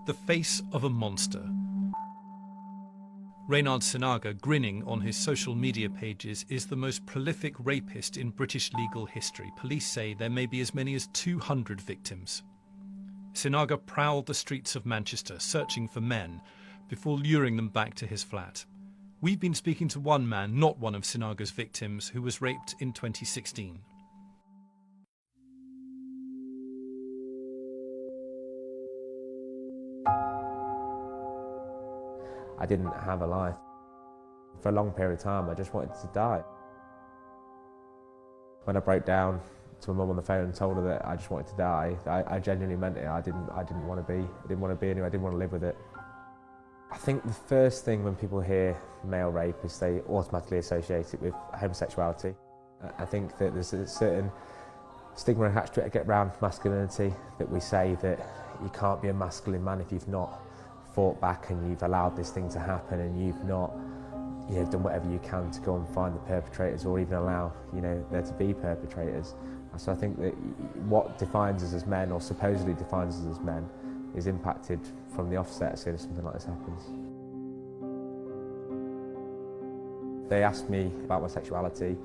the face of a monster. Reynhard Sinaga, grinning on his social media pages, is the most prolific rapist in British legal history. Police say there may be as many as 200 victims. Sinaga prowled the streets of Manchester, searching for men, before luring them back to his flat. We've been speaking to one man, not one of Sinaga's victims, who was raped in 2016. I didn't have a life. For a long period of time, I just wanted to die. When I broke down to my mum on the phone and told her that I just wanted to die, I genuinely meant it. I didn't want to be anywhere. I didn't want to live with it. I think the first thing when people hear male rape is they automatically associate it with homosexuality. I think that there's a certain stigma attached to it, get around masculinity, that we say that you can't be a masculine man if you've not fought back and you've allowed this thing to happen and you've not done whatever you can to go and find the perpetrators or even allow there to be perpetrators. So I think that what defines us as men, or supposedly defines us as men, is impacted from the offset as soon as something like this happens. They asked me about my sexuality,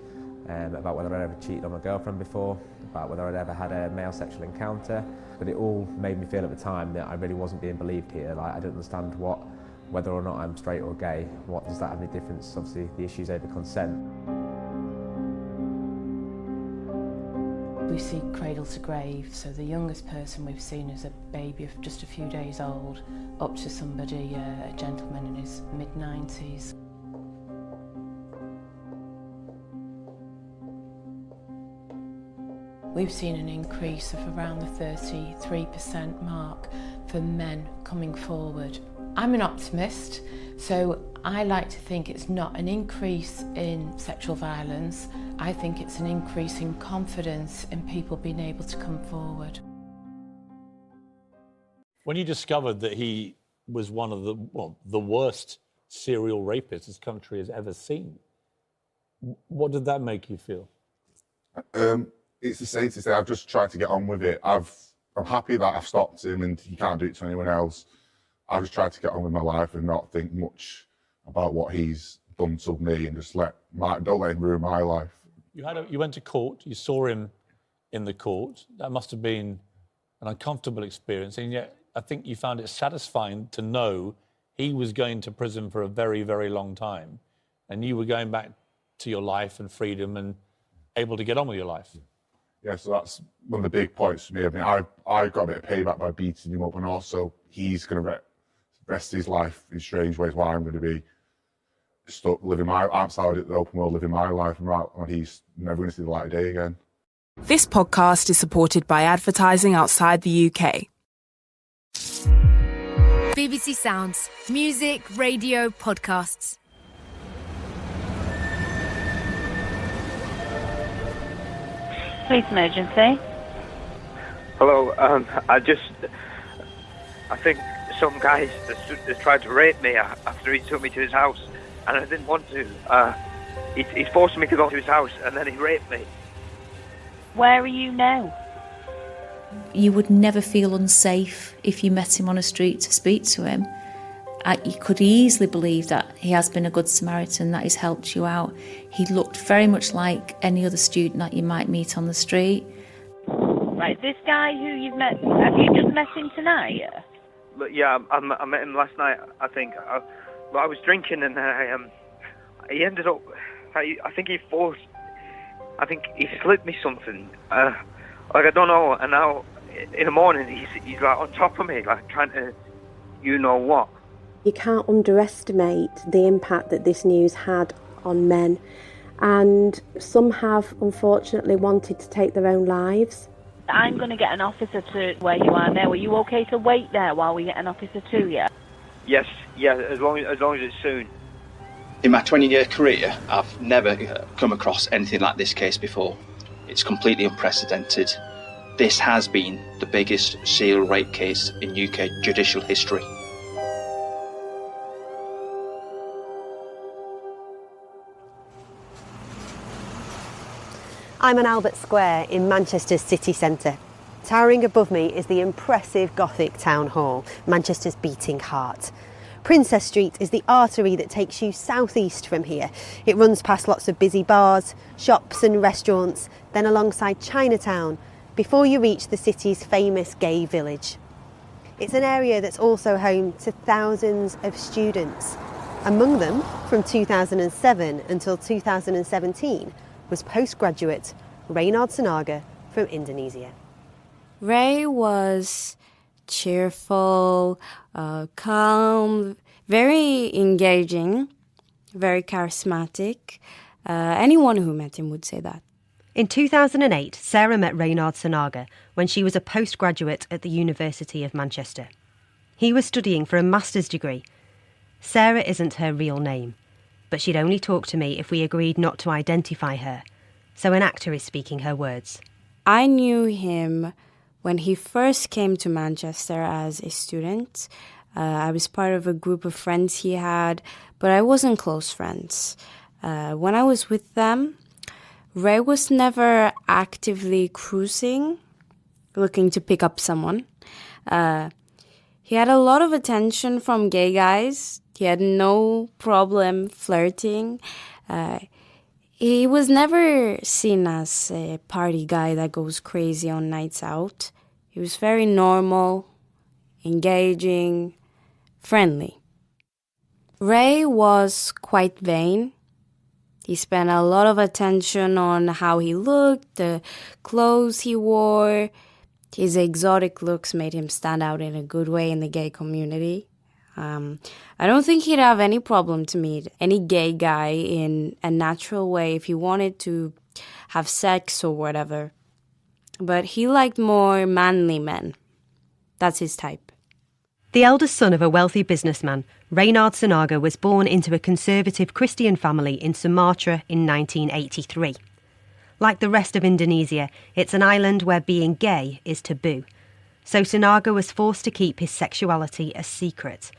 about whether I'd ever cheated on my girlfriend before, about whether I'd ever had a male sexual encounter, but it all made me feel at the time that I really wasn't being believed here. Like, I didn't understand whether or not I'm straight or gay. What does that have any difference? Obviously, the issues over consent. We see cradle to grave, so the youngest person we've seen is a baby of just a few days old, up to somebody, a gentleman in his mid-90s. We've seen an increase of around the 33% mark for men coming forward. I'm an optimist, so I like to think it's not an increase in sexual violence. I think it's an increase in confidence in people being able to come forward. When you discovered that he was one of the worst serial rapists this country has ever seen, what did that make you feel? It's the same to say I've just tried to get on with it. I'm happy that I've stopped him and he can't do it to anyone else. I've just tried to get on with my life and not think much about what he's done to me and just don't let him ruin my life. You went to court, you saw him in the court. That must have been an uncomfortable experience, and yet I think you found it satisfying to know he was going to prison for a very, very long time, and you were going back to your life and freedom and able to get on with your life. Yeah, so that's one of the big points for me. I mean, I got a bit of payback by beating him up, and also he's going to rest his life in strange ways while I'm going to be stuck living outside the open world, living my life, and he's never going to see the light of day again. This podcast is supported by advertising outside the UK. BBC Sounds. Music, radio, podcasts. Police emergency. Hello, I think some guy has tried to rape me after he took me to his house, and I didn't want to. He's forced me to go to his house, and then he raped me. Where are you now? You would never feel unsafe if you met him on a street to speak to him. You could easily believe that he has been a good Samaritan, that he's helped you out. He looked very much like any other student that you might meet on the street. Right, this guy who you've met, have you just met him tonight? But yeah, I met him last night. I think I was drinking, and he ended up. I think he slipped me something. I don't know. And now in the morning, he's like on top of me, like trying to, you know what. You can't underestimate the impact that this news had on men, and some have unfortunately wanted to take their own lives. I'm going to get an officer to where you are now. Are you okay to wait there while we get an officer to you? Yes, yeah, as long as it's soon. In my 20-year career, I've never come across anything like this case before. It's completely unprecedented. This has been the biggest serial rape case in UK judicial history. I'm on Albert Square in Manchester's city centre. Towering above me is the impressive Gothic Town Hall, Manchester's beating heart. Princess Street is the artery that takes you southeast from here. It runs past lots of busy bars, shops and restaurants, then alongside Chinatown, before you reach the city's famous gay village. It's an area that's also home to thousands of students. Among them, from 2007 until 2017, was postgraduate Reynhard Sinaga from Indonesia. Ray was cheerful, calm, very engaging, very charismatic. Anyone who met him would say that. In 2008, Sarah met Reynhard Sinaga when she was a postgraduate at the University of Manchester. He was studying for a master's degree. Sarah isn't her real name, but she'd only talk to me if we agreed not to identify her. So an actor is speaking her words. I knew him when he first came to Manchester as a student. I was part of a group of friends he had, but I wasn't close friends. When I was with them, Ray was never actively cruising, looking to pick up someone. He had a lot of attention from gay guys. He had no problem flirting. He was never seen as a party guy that goes crazy on nights out. He was very normal, engaging, friendly. Ray was quite vain. He spent a lot of attention on how he looked, the clothes he wore. His exotic looks made him stand out in a good way in the gay community. I don't think he'd have any problem to meet any gay guy in a natural way if he wanted to have sex or whatever. But he liked more manly men. That's his type. The eldest son of a wealthy businessman, Reynhard Sinaga was born into a conservative Christian family in Sumatra in 1983. Like the rest of Indonesia, it's an island where being gay is taboo. So Sinaga was forced to keep his sexuality a secret.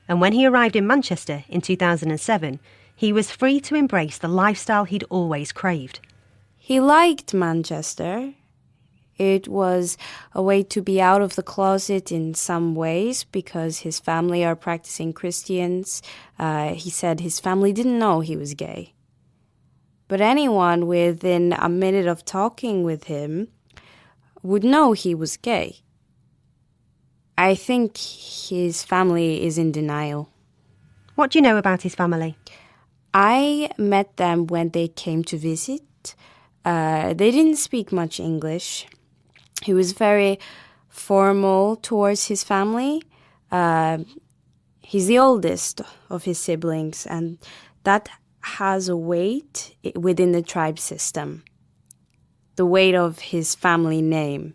And when he arrived in Manchester in 2007, he was free to embrace the lifestyle he'd always craved. He liked Manchester. It was a way to be out of the closet in some ways because his family are practicing Christians. He said his family didn't know he was gay. But anyone within a minute of talking with him would know he was gay. I think his family is in denial. What do you know about his family? I met them when they came to visit. They didn't speak much English. He was very formal towards his family. He's the oldest of his siblings, and that has a weight within the tribe system. The weight of his family name.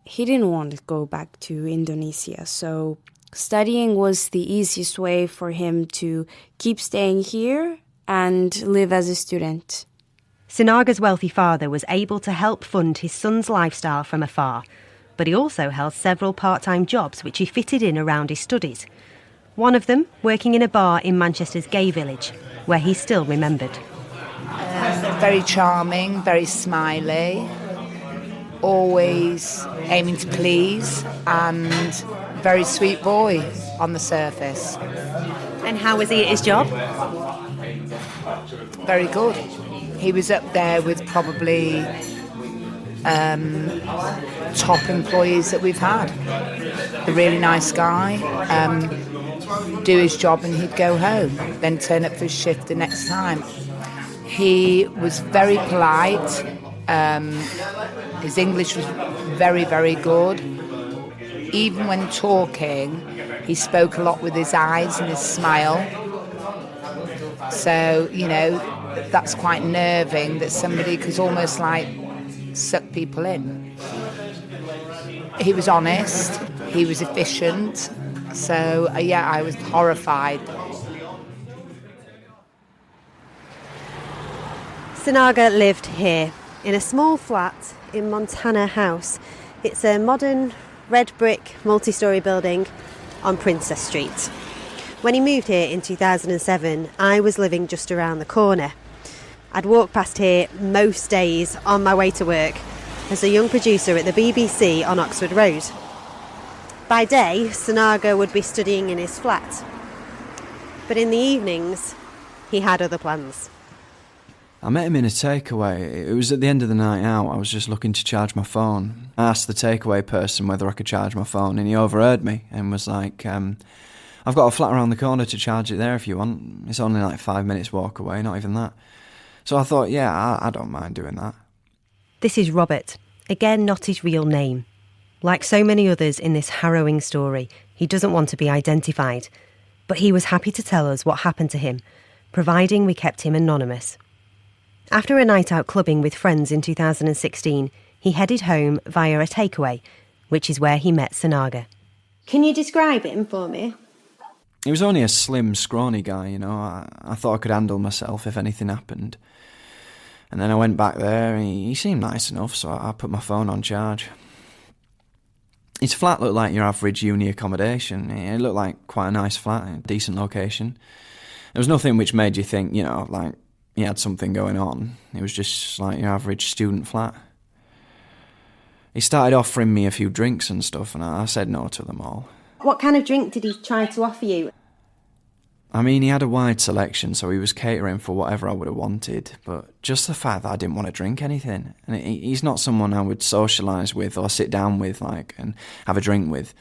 He didn't want to go back to Indonesia, so studying was the easiest way for him to keep staying here and live as a student. Sinaga's wealthy father was able to help fund his son's lifestyle from afar, but he also held several part-time jobs which he fitted in around his studies. One of them working in a bar in Manchester's gay village, where he still remembered. Very charming, very smiley, always aiming to please, and very sweet boy on the surface. And how was he at his job? Very good. He was up there with probably top employees that we've had. A really nice guy. Do his job and he'd go home, then turn up for his shift the next time. He was very polite. His English was very, very good. Even when talking, he spoke a lot with his eyes and his smile. So, you know, that's quite nerving that somebody could almost like suck people in. He was honest, he was efficient, so yeah, I was horrified. Sinaga lived here, in a small flat in Montana House. It's a modern red brick multi-storey building on Princess Street. When he moved here in 2007, I was living just around the corner. I'd walk past here most days on my way to work, as a young producer at the BBC on Oxford Road. By day, Sinaga would be studying in his flat. But in the evenings, he had other plans. I met him in a takeaway. It was at the end of the night out. I was just looking to charge my phone. I asked the takeaway person whether I could charge my phone, and he overheard me and was like, I've got a flat around the corner to charge it there if you want. It's only like 5 minutes walk away, not even that. So I thought, yeah, I don't mind doing that. This is Robert, again not his real name. Like so many others in this harrowing story, he doesn't want to be identified. But he was happy to tell us what happened to him, providing we kept him anonymous. After a night out clubbing with friends in 2016, he headed home via a takeaway, which is where he met Sinaga. Can you describe him for me? He was only a slim, scrawny guy, you know. I thought I could handle myself if anything happened. And then I went back there, and he seemed nice enough, so I put my phone on charge. His flat looked like your average uni accommodation. It looked like quite a nice flat, a decent location. There was nothing which made you think, you know, like he had something going on. It was just like your average student flat. He started offering me a few drinks and stuff, and I said no to them all. What kind of drink did he try to offer you? I mean, he had a wide selection, so he was catering for whatever I would have wanted, but just the fact that I didn't want to drink anything. And he's not someone I would socialise with or sit down with, like, and have a drink with.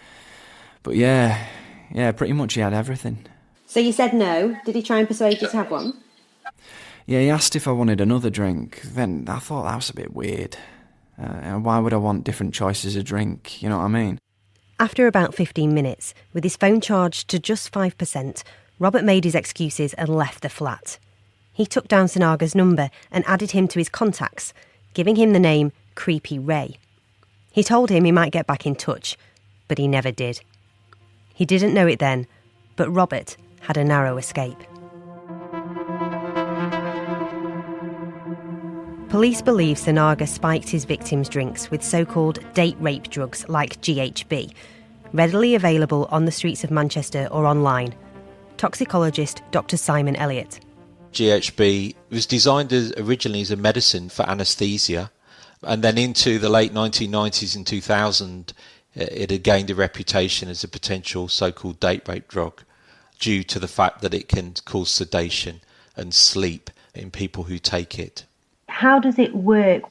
But yeah, pretty much he had everything. So you said no. Did he try and persuade you to have one? Yeah, he asked if I wanted another drink. Then I thought that was a bit weird. Why would I want different choices of drink, you know what I mean? After about 15 minutes, with his phone charged to just 5%, Robert made his excuses and left the flat. He took down Sinaga's number and added him to his contacts, giving him the name Creepy Ray. He told him he might get back in touch, but he never did. He didn't know it then, but Robert had a narrow escape. Police believe Sinaga spiked his victims' drinks with so-called date rape drugs like GHB, readily available on the streets of Manchester or online. Toxicologist Dr. Simon Elliott. GHB was designed originally as a medicine for anaesthesia, and then into the late 1990s and 2000 it had gained a reputation as a potential so-called date rape drug due to the fact that it can cause sedation and sleep in people who take it. How does it work?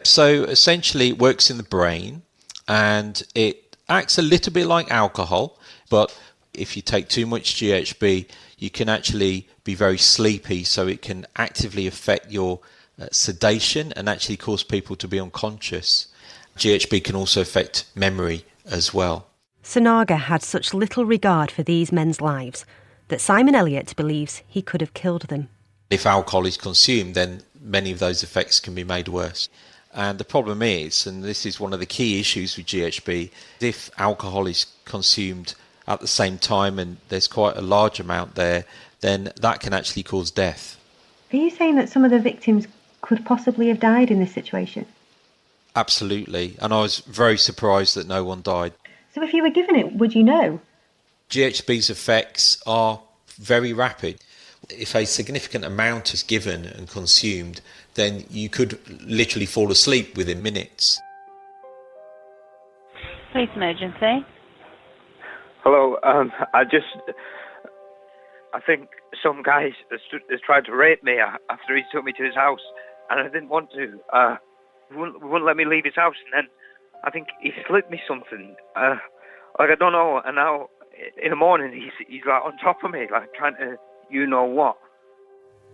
So essentially it works in the brain and it acts a little bit like alcohol, but if you take too much GHB, you can actually be very sleepy, so it can actively affect your sedation and actually cause people to be unconscious. GHB can also affect memory as well. Sinaga had such little regard for these men's lives that Simon Elliott believes he could have killed them. If alcohol is consumed, then many of those effects can be made worse. And the problem is, and this is one of the key issues with GHB, if alcohol is consumed at the same time and there's quite a large amount there, then that can actually cause death. Are you saying that some of the victims could possibly have died in this situation? Absolutely, and I was very surprised that no one died. So if you were given it, would you know? GHB's effects are very rapid. If a significant amount is given and consumed, then you could literally fall asleep within minutes. Police emergency. Hello, I think some guy has tried to rape me after he took me to his house, and I didn't want to. He wouldn't let me leave his house, and then I think he slipped me something. I don't know, and now in the morning he's like on top of me, like trying to, you know what.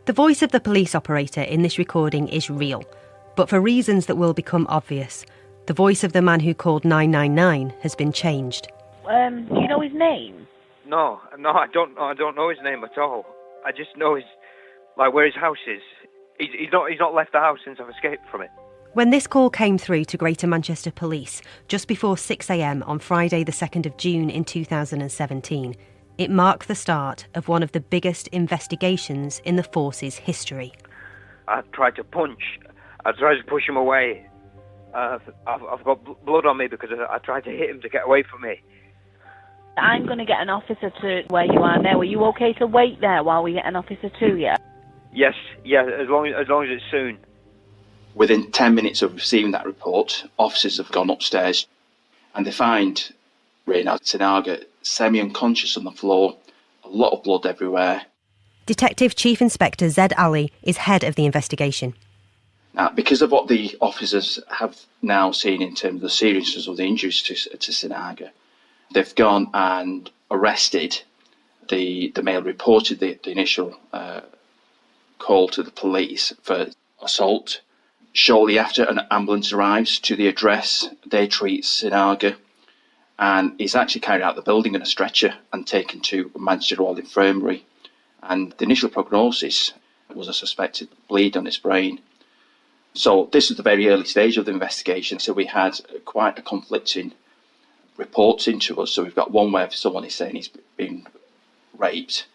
The voice of the police operator in this recording is real, but for reasons that will become obvious, the voice of the man who called 999 has been changed. Do you know his name? No, I don't know his name at all. I just know where his house is. He's not left the house since I've escaped from it. When this call came through to Greater Manchester Police just before 6 a.m. on Friday the 2nd of June in 2017, it marked the start of one of the biggest investigations in the force's history. I tried to punch. I tried to push him away. I've got blood on me because I tried to hit him to get away from me. I'm going to get an officer to where you are now. Are you okay to wait there while we get an officer to you? Yes, yeah, as long as it's soon. Within 10 minutes of receiving that report, officers have gone upstairs and they find Reynhard Sinaga semi-unconscious on the floor, a lot of blood everywhere. Detective Chief Inspector Zed Ali is head of the investigation. Now, because of what the officers have now seen in terms of the seriousness of the injuries to Sinaga, they've gone and arrested the male, reported the initial call to the police for assault. Shortly after, an ambulance arrives to the address. They treat Sinaga, and he's actually carried out the building in a stretcher and taken to Manchester Royal Infirmary. And the initial prognosis was a suspected bleed on his brain. So this was the very early stage of the investigation. So we had quite a conflicting reports into us. So we've got one where someone is saying he's been raped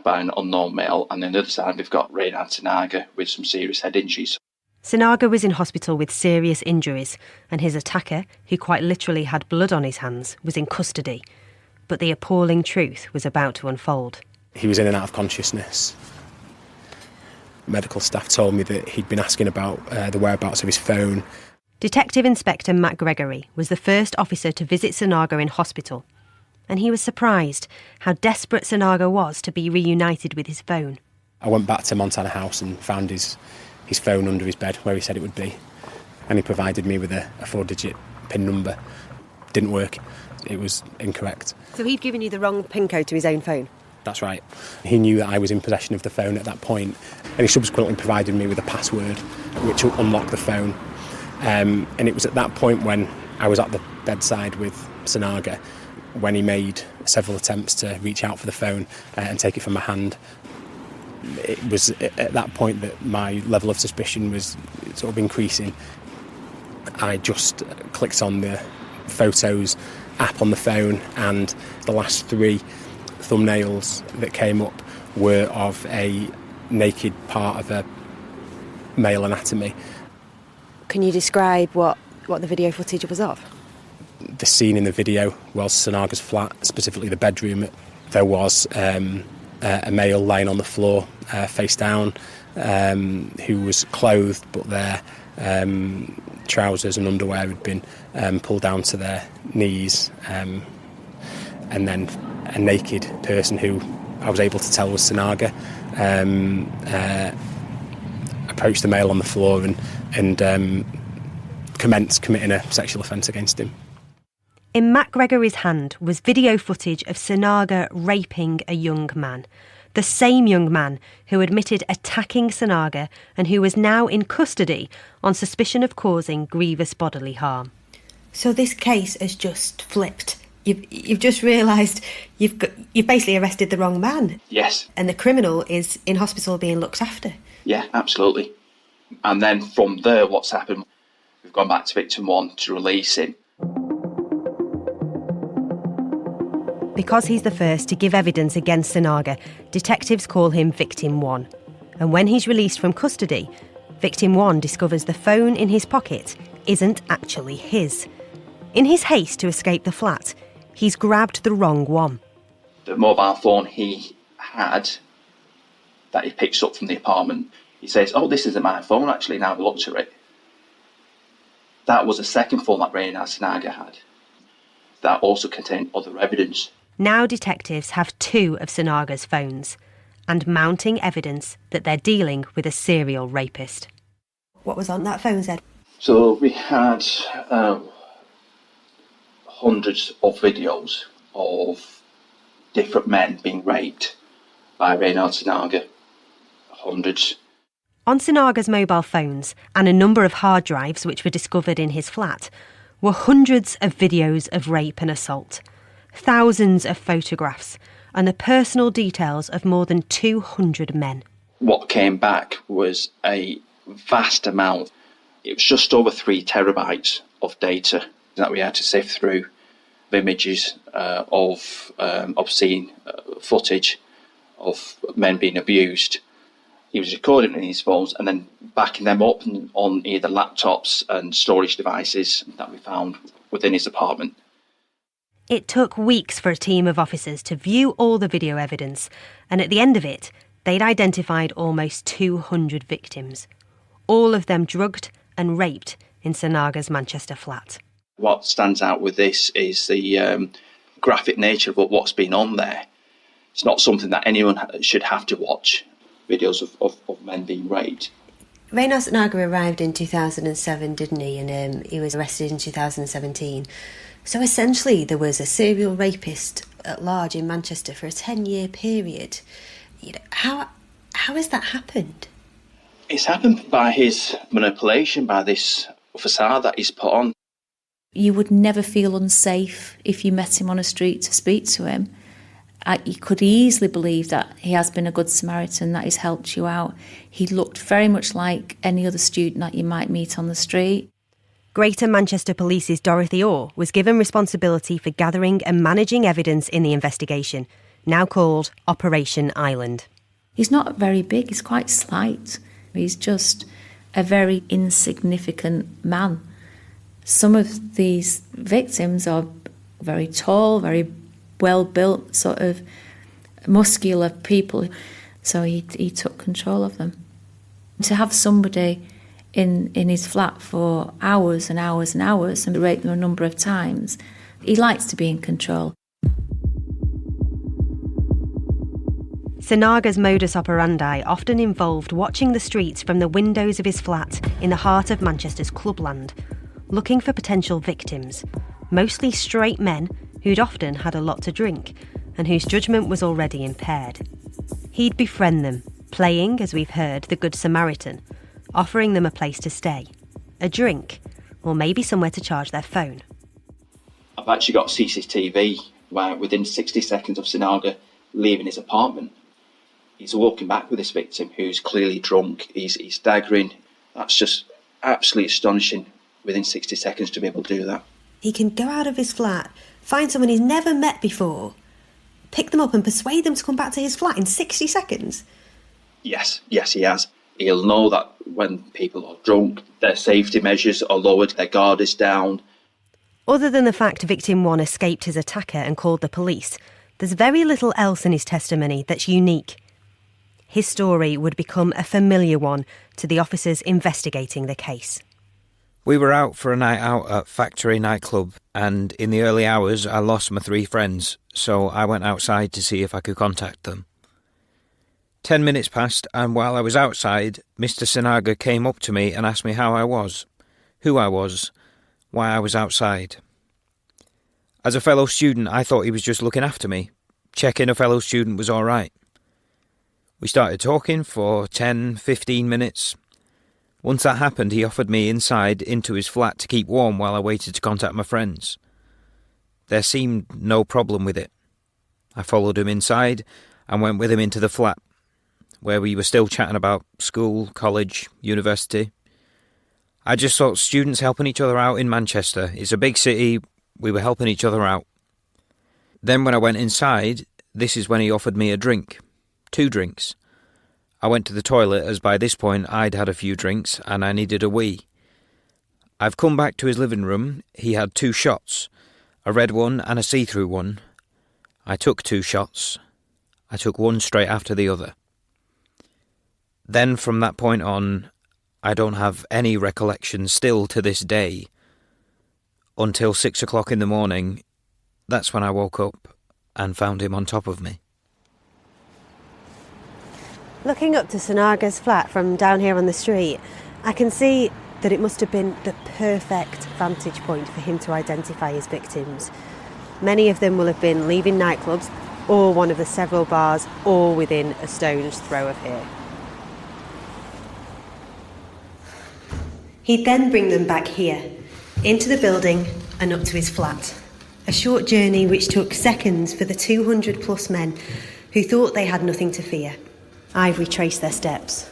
by an unknown male, and on the other side we've got Reynhard Sinaga with some serious head injuries. Sinaga was in hospital with serious injuries, and his attacker, who quite literally had blood on his hands, was in custody. But the appalling truth was about to unfold. He was in and out of consciousness. Medical staff told me that he'd been asking about the whereabouts of his phone. Detective Inspector Matt Gregory was the first officer to visit Sinaga in hospital, and he was surprised how desperate Sinaga was to be reunited with his phone. I went back to Montana House and found his phone under his bed where he said it would be, and he provided me with a 4-digit PIN number. Didn't work. It was incorrect. So he'd given you the wrong PIN code to his own phone? That's right. He knew that I was in possession of the phone at that point, and he subsequently provided me with a password which will unlock the phone. And it was at that point when I was at the bedside with Sinaga when he made several attempts to reach out for the phone and take it from my hand. It was at that point that my level of suspicion was sort of increasing. I just clicked on the Photos app on the phone, and the last 3 thumbnails that came up were of a naked part of a male anatomy. Can you describe what the video footage was of? The scene in the video was Sinaga's flat, specifically the bedroom. There was a male lying on the floor, face down, who was clothed, but their trousers and underwear had been pulled down to their knees, and then a naked person who I was able to tell was Sinaga approached the male on the floor and commenced committing a sexual offence against him. In Matt Gregory's hand was video footage of Sinaga raping a young man. The same young man who admitted attacking Sinaga and who was now in custody on suspicion of causing grievous bodily harm. So this case has just flipped. You've just realised you've basically arrested the wrong man. Yes. And the criminal is in hospital being looked after. Yeah, absolutely. And then from there, what's happened, we've gone back to victim 1 to release him. Because he's the first to give evidence against Sinaga, detectives call him Victim 1. And when he's released from custody, Victim 1 discovers the phone in his pocket isn't actually his. In his haste to escape the flat, he's grabbed the wrong one. The mobile phone he had that he picks up from the apartment, he says, "Oh, this isn't my phone actually, now I've looked at it." That was a second phone that Reynhard Sinaga had. That also contained other evidence. Now detectives have 2 of Sinaga's phones, and mounting evidence that they're dealing with a serial rapist. What was on that phone, Zed? So we had hundreds of videos of different men being raped by Reynhard Sinaga. Hundreds. On Sinaga's mobile phones and a number of hard drives which were discovered in his flat were hundreds of videos of rape and assault, thousands of photographs, and the personal details of more than 200 men. What came back was a vast amount. It was just over 3 terabytes of data that we had to sift through, of images of obscene footage of men being abused. He was recording in his phones and then backing them up on either laptops and storage devices that we found within his apartment. It took weeks for a team of officers to view all the video evidence, and at the end of it, they'd identified almost 200 victims, all of them drugged and raped in Sinaga's Manchester flat. What stands out with this is the graphic nature of what's been on there. It's not something that anyone should have to watch, videos of men being raped. Reynhard Sinaga arrived in 2007, didn't he? And he was arrested in 2017. So essentially there was a serial rapist at large in Manchester for a 10-year period. How has that happened? It's happened by his manipulation, by this facade that he's put on. You would never feel unsafe if you met him on a street to speak to him. You could easily believe that he has been a good Samaritan, that he's helped you out. He looked very much like any other student that you might meet on the street. Greater Manchester Police's Dorothy Orr was given responsibility for gathering and managing evidence in the investigation, now called Operation Island. He's not very big, he's quite slight. He's just a very insignificant man. Some of these victims are very tall, very well-built, sort of muscular people. So he took control of them. To have somebody in his flat for hours and hours and hours and rape them a number of times, he likes to be in control. Sinaga's modus operandi often involved watching the streets from the windows of his flat in the heart of Manchester's clubland, looking for potential victims, mostly straight men who'd often had a lot to drink and whose judgment was already impaired. He'd befriend them, playing, as we've heard, the Good Samaritan, offering them a place to stay, a drink, or maybe somewhere to charge their phone. I've actually got CCTV where within 60 seconds of Sinaga leaving his apartment, he's walking back with this victim who's clearly drunk, he's staggering. That's just absolutely astonishing within 60 seconds to be able to do that. He can go out of his flat, find someone he's never met before, pick them up and persuade them to come back to his flat in 60 seconds? Yes, he has. He'll know that when people are drunk, their safety measures are lowered, their guard is down. Other than the fact victim 1 escaped his attacker and called the police, there's very little else in his testimony that's unique. His story would become a familiar one to the officers investigating the case. We were out for a night out at Factory nightclub, and in the early hours I lost my 3 friends, so I went outside to see if I could contact them. 10 minutes passed, and while I was outside, Mr. Sinaga came up to me and asked me how I was, who I was, why I was outside. As a fellow student, I thought he was just looking after me, checking a fellow student was all right. We started talking for 10-15 minutes. Once that happened, he offered me inside into his flat to keep warm while I waited to contact my friends. There seemed no problem with it. I followed him inside and went with him into the flat, where we were still chatting about school, college, university. I just thought students helping each other out in Manchester. It's a big city, we were helping each other out. Then when I went inside, this is when he offered me a drink. 2 drinks. I went to the toilet as by this point I'd had a few drinks and I needed a wee. I've come back to his living room. He had 2 shots, a red one and a see-through one. I took 2 shots. I took one straight after the other. Then from that point on, I don't have any recollection still to this day. Until 6 o'clock in the morning, that's when I woke up and found him on top of me. Looking up to Sinaga's flat from down here on the street, I can see that it must have been the perfect vantage point for him to identify his victims. Many of them will have been leaving nightclubs or one of the several bars all within a stone's throw of here. He'd then bring them back here, into the building and up to his flat. A short journey which took seconds for the 200 plus men who thought they had nothing to fear. I've retraced their steps.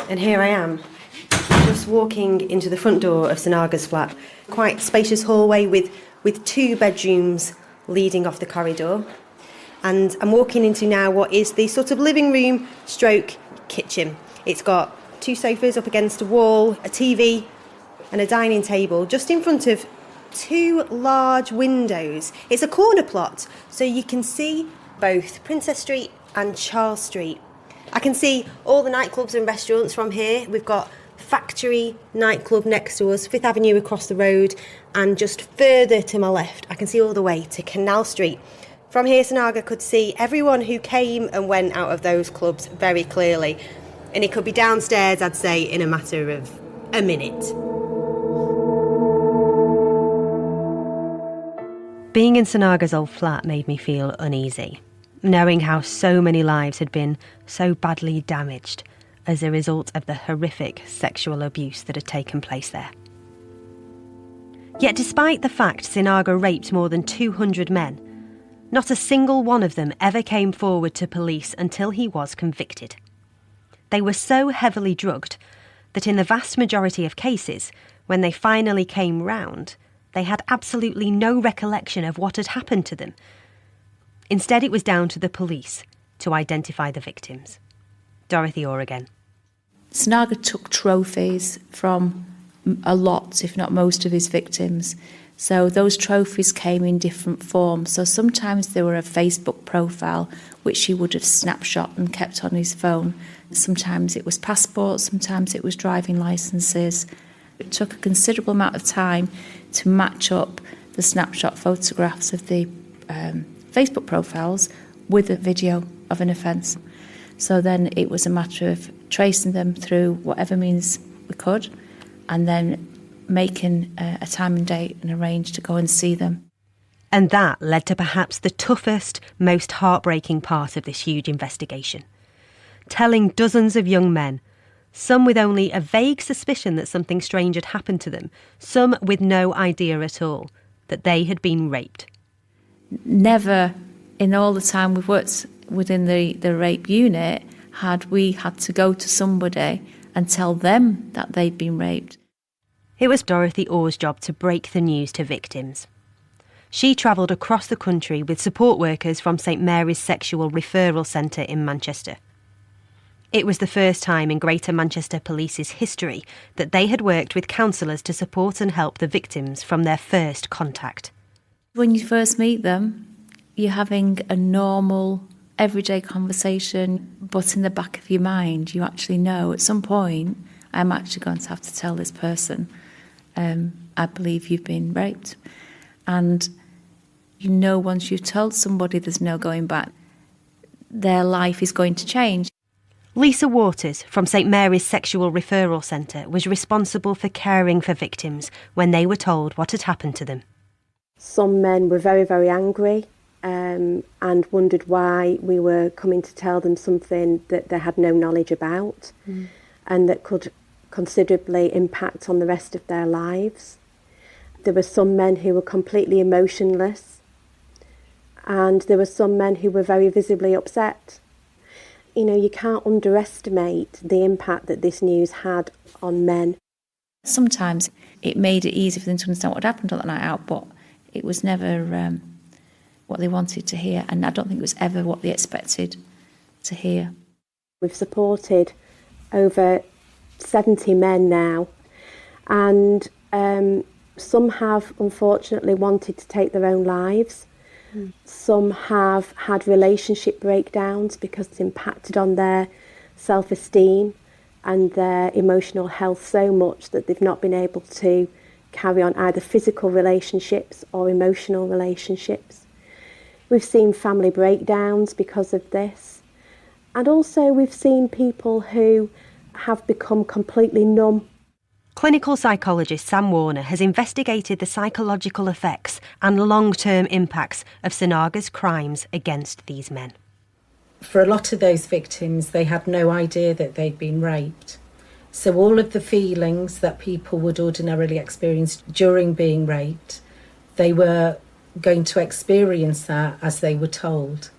And here I am, just walking into the front door of Sinaga's flat. Quite spacious hallway with 2 bedrooms leading off the corridor. And I'm walking into now what is the sort of living room stroke kitchen. It's got 2 sofas up against a wall, a TV and a dining table just in front of 2 large windows. It's a corner plot, so you can see both Princess Street and Charles Street. I can see all the nightclubs and restaurants from here. We've got Factory nightclub next to us, Fifth Avenue across the road, and just further to my left, I can see all the way to Canal Street. From here, Sinaga could see everyone who came and went out of those clubs very clearly, and he could be downstairs, I'd say, in a matter of a minute. Being in Sinaga's old flat made me feel uneasy, knowing how so many lives had been so badly damaged as a result of the horrific sexual abuse that had taken place there. Yet despite the fact Sinaga raped more than 200 men, not a single one of them ever came forward to police until he was convicted. They were so heavily drugged that in the vast majority of cases, when they finally came round, they had absolutely no recollection of what had happened to them. Instead, it was down to the police to identify the victims. Dorothy Orr again. Sinaga took trophies from a lot, if not most, of his victims. So those trophies came in different forms. So sometimes they were a Facebook profile, which he would have snapshot and kept on his phone. Sometimes it was passports, sometimes it was driving licences. It took a considerable amount of time to match up the snapshot photographs of the Facebook profiles with a video of an offence. So then it was a matter of tracing them through whatever means we could, and then making a time and date and arrange to go and see them. And that led to perhaps the toughest, most heartbreaking part of this huge investigation. Telling dozens of young men, some with only a vague suspicion that something strange had happened to them, some with no idea at all, that they had been raped. Never in all the time we've worked within the rape unit had we had to go to somebody and tell them that they'd been raped. It was Dorothy Orr's job to break the news to victims. She travelled across the country with support workers from St Mary's Sexual Referral Centre in Manchester. It was the first time in Greater Manchester Police's history that they had worked with counsellors to support and help the victims from their first contact. When you first meet them, you're having a normal, everyday conversation, but in the back of your mind, you actually know at some point, I'm actually going to have to tell this person, I believe you've been raped. And you know once you've told somebody there's no going back, their life is going to change. Lisa Waters from St Mary's Sexual Referral Centre was responsible for caring for victims when they were told what had happened to them. Some men were very, very angry and wondered why we were coming to tell them something that they had no knowledge about and that could considerably impact on the rest of their lives. There were some men who were completely emotionless, and there were some men who were very visibly upset. You know, you can't underestimate the impact that this news had on men. Sometimes it made it easy for them to understand what had happened on that night out, but it was never what they wanted to hear, and I don't think it was ever what they expected to hear. We've supported over 70 men now, and some have unfortunately wanted to take their own lives. Some have had relationship breakdowns because it's impacted on their self-esteem and their emotional health so much that they've not been able to carry on either physical relationships or emotional relationships. We've seen family breakdowns because of this. And also we've seen people who have become completely numb. Clinical psychologist Sam Warner has investigated the psychological effects and long-term impacts of Sinaga's crimes against these men. For a lot of those victims, they had no idea that they'd been raped. So all of the feelings that people would ordinarily experience during being raped, they were going to experience that as they were told.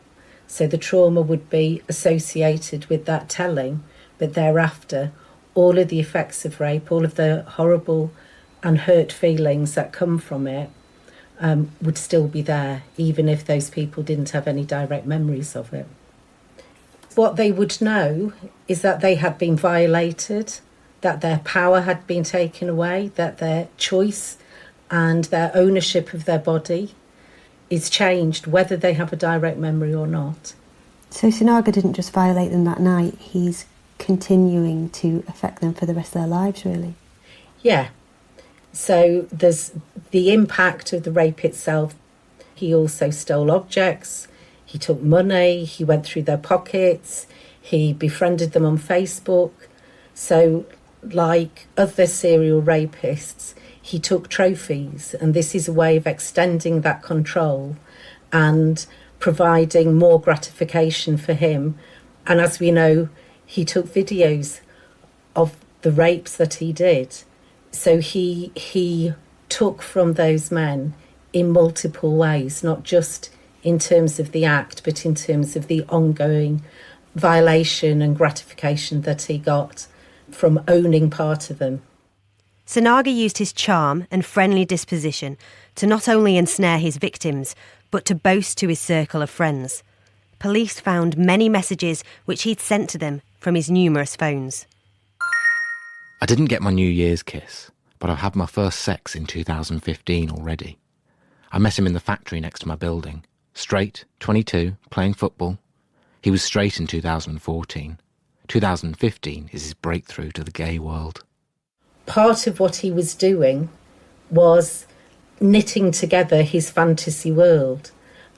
So the trauma would be associated with that telling, but thereafter, all of the effects of rape, all of the horrible and hurt feelings that come from it would still be there, even if those people didn't have any direct memories of it. What they would know is that they had been violated, that their power had been taken away, that their choice and their ownership of their body is changed, whether they have a direct memory or not. So Sinaga didn't just violate them that night, he's continuing to affect them for the rest of their lives, really. Yeah. So there's the impact of the rape itself. He also stole objects, he took money, he went through their pockets, he befriended them on Facebook. So like other serial rapists, he took trophies, and this is a way of extending that control and providing more gratification for him. And as we know, he took videos of the rapes that he did. So he took from those men in multiple ways, not just in terms of the act, but in terms of the ongoing violation and gratification that he got from owning part of them. Sinaga used his charm and friendly disposition to not only ensnare his victims, but to boast to his circle of friends. Police found many messages which he'd sent to them from his numerous phones. I didn't get my New Year's kiss, but I've had my first sex in 2015 already. I met him in the factory next to my building. Straight, 22, playing football. He was straight in 2014. 2015 is his breakthrough to the gay world. Part of what he was doing was knitting together his fantasy world,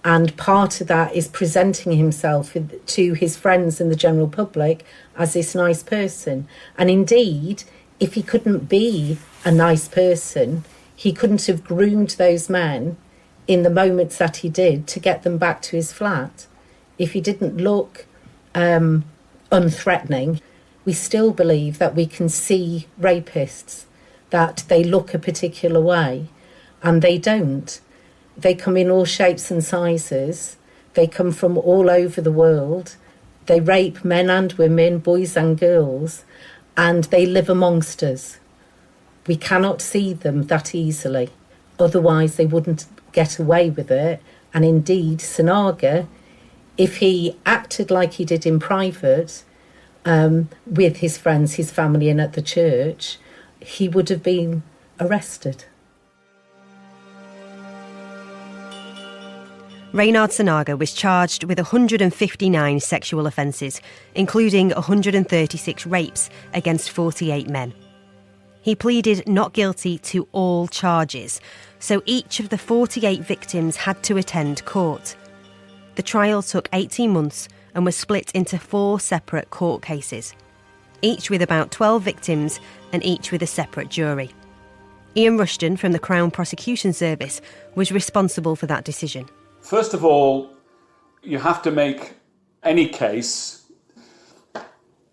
and part of that is presenting himself to his friends and the general public as this nice person. And indeed, if he couldn't be a nice person, he couldn't have groomed those men in the moments that he did to get them back to his flat. If he didn't look unthreatening, we still believe that we can see rapists, that they look a particular way, and they don't. They come in all shapes and sizes. They come from all over the world. They rape men and women, boys and girls, and they live amongst us. We cannot see them that easily. Otherwise, they wouldn't get away with it. And indeed, Sinaga, if he acted like he did in private, with his friends, his family, and at the church, he would have been arrested. Reynhard Sinaga was charged with 159 sexual offences, including 136 rapes against 48 men. He pleaded not guilty to all charges, so each of the 48 victims had to attend court. The trial took 18 months and was split into 4 separate court cases, each with about 12 victims and each with a separate jury. Ian Rushton from the Crown Prosecution Service was responsible for that decision. First of all, you have to make any case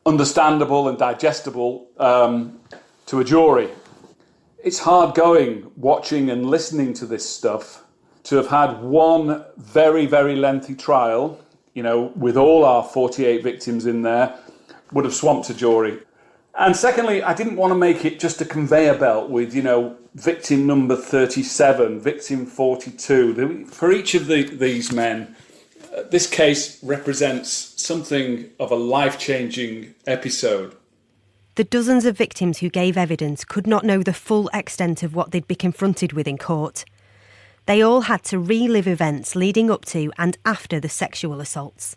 understandable and digestible to a jury. It's hard going watching and listening to this stuff, to have had one very, very lengthy trial, with all our 48 victims in there, would have swamped a jury. And secondly, I didn't want to make it just a conveyor belt with, victim number 37, victim 42. For each of these men, this case represents something of a life-changing episode. The dozens of victims who gave evidence could not know the full extent of what they'd be confronted with in court. They all had to relive events leading up to and after the sexual assaults.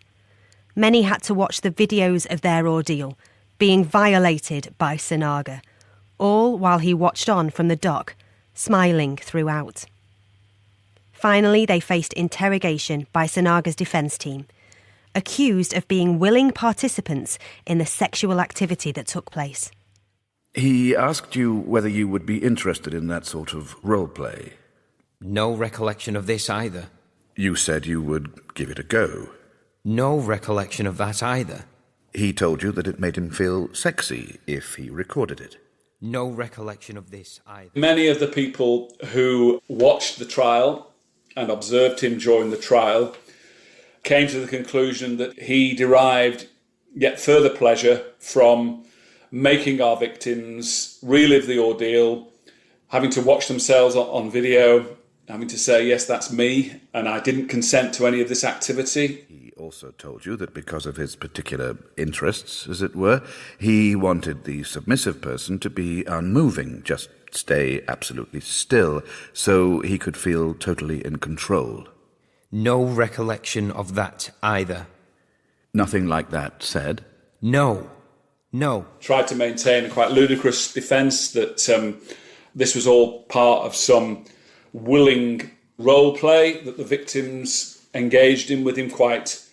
Many had to watch the videos of their ordeal, being violated by Sinaga, all while he watched on from the dock, smiling throughout. Finally, they faced interrogation by Sinaga's defence team, accused of being willing participants in the sexual activity that took place. He asked you whether you would be interested in that sort of role play. No recollection of this either. You said you would give it a go. No recollection of that either. He told you that it made him feel sexy if he recorded it. No recollection of this either. Many of the people who watched the trial and observed him during the trial came to the conclusion that he derived yet further pleasure from making our victims relive the ordeal, having to watch themselves on video, having to say, yes, that's me, and I didn't consent to any of this activity. He also told you that because of his particular interests, as it were, he wanted the submissive person to be unmoving, just stay absolutely still, so he could feel totally in control. No recollection of that either. Nothing like that said? No. Tried to maintain a quite ludicrous defence that this was all part of some willing role play that the victims engaged in with him quite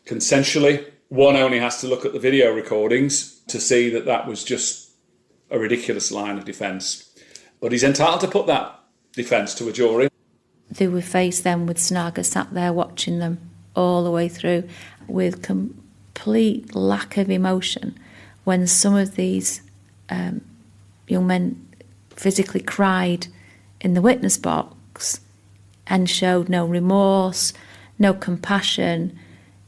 consensually. One only has to look at the video recordings to see that that was just a ridiculous line of defence. But he's entitled to put that defence to a jury. They were faced then with Sinaga sat there watching them all the way through with complete lack of emotion when some of these young men physically cried in the witness box and showed no remorse, no compassion,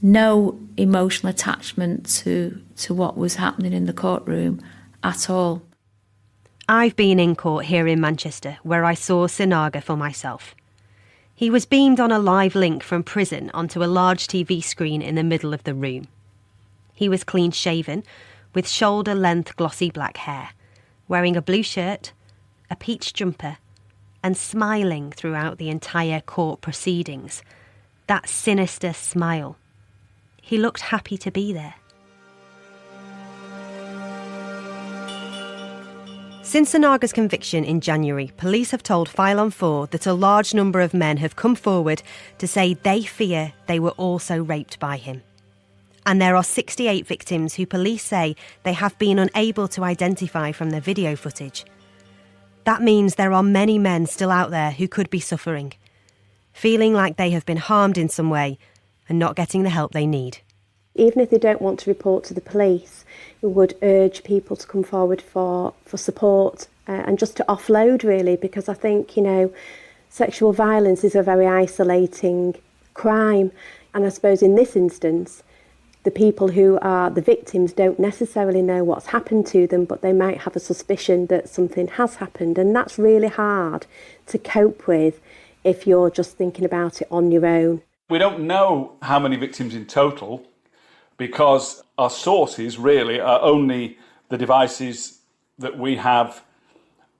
no emotional attachment to what was happening in the courtroom at all. I've been in court here in Manchester where I saw Sinaga for myself. He was beamed on a live link from prison onto a large TV screen in the middle of the room. He was clean-shaven, with shoulder-length glossy black hair, wearing a blue shirt, a peach jumper, and smiling throughout the entire court proceedings. That sinister smile. He looked happy to be there. Since Sinaga's conviction in January, police have told File on 4 that a large number of men have come forward to say they fear they were also raped by him. And there are 68 victims who police say they have been unable to identify from the video footage. That means there are many men still out there who could be suffering, feeling like they have been harmed in some way and not getting the help they need. Even if they don't want to report to the police, we would urge people to come forward for support and just to offload, really, because I think, sexual violence is a very isolating crime. And I suppose in this instance, the people who are the victims don't necessarily know what's happened to them, but they might have a suspicion that something has happened. And that's really hard to cope with if you're just thinking about it on your own. We don't know how many victims in total, because our sources really are only the devices that we have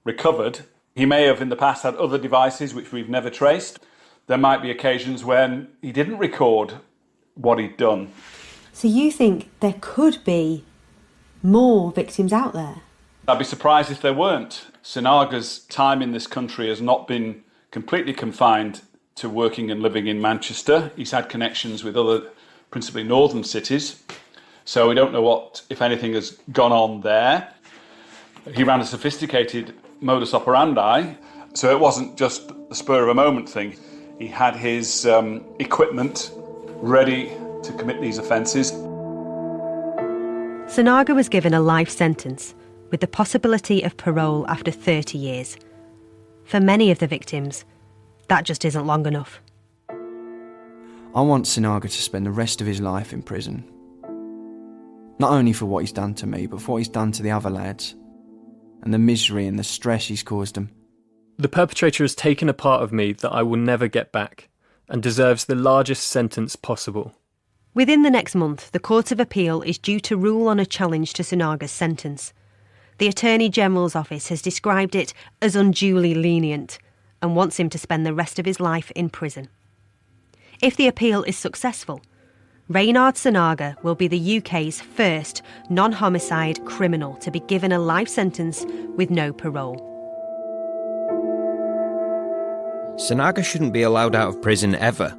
recovered. He may have in the past had other devices which we've never traced. There might be occasions when he didn't record what he'd done. So you think there could be more victims out there? I'd be surprised if there weren't. Sinaga's time in this country has not been completely confined to working and living in Manchester. He's had connections with other, principally northern cities. So we don't know what, if anything, has gone on there. He ran a sophisticated modus operandi, so it wasn't just a spur of a moment thing. He had his equipment ready to commit these offences. Sinaga was given a life sentence with the possibility of parole after 30 years. For many of the victims, that just isn't long enough. I want Sinaga to spend the rest of his life in prison. Not only for what he's done to me, but for what he's done to the other lads, and the misery and the stress he's caused them. The perpetrator has taken a part of me that I will never get back, and deserves the largest sentence possible. Within the next month, the Court of Appeal is due to rule on a challenge to Sinaga's sentence. The Attorney General's office has described it as unduly lenient and wants him to spend the rest of his life in prison. If the appeal is successful, Reynhard Sinaga will be the UK's first non-homicide criminal to be given a life sentence with no parole. Sinaga shouldn't be allowed out of prison ever.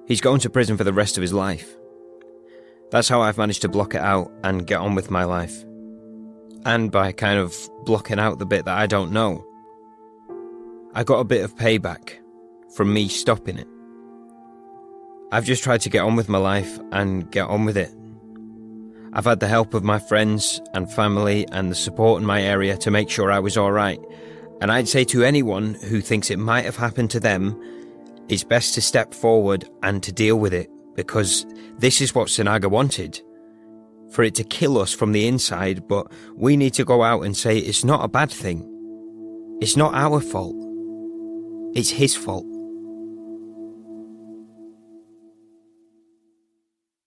He's going to prison for the rest of his life. That's how I've managed to block it out and get on with my life. And by kind of blocking out the bit that I don't know. I got a bit of payback from me stopping it. I've just tried to get on with my life and get on with it. I've had the help of my friends and family and the support in my area to make sure I was alright. And I'd say to anyone who thinks it might have happened to them, it's best to step forward and to deal with it, because this is what Sinaga wanted. For it to kill us from the inside, but we need to go out and say it's not a bad thing. It's not our fault. It's his fault.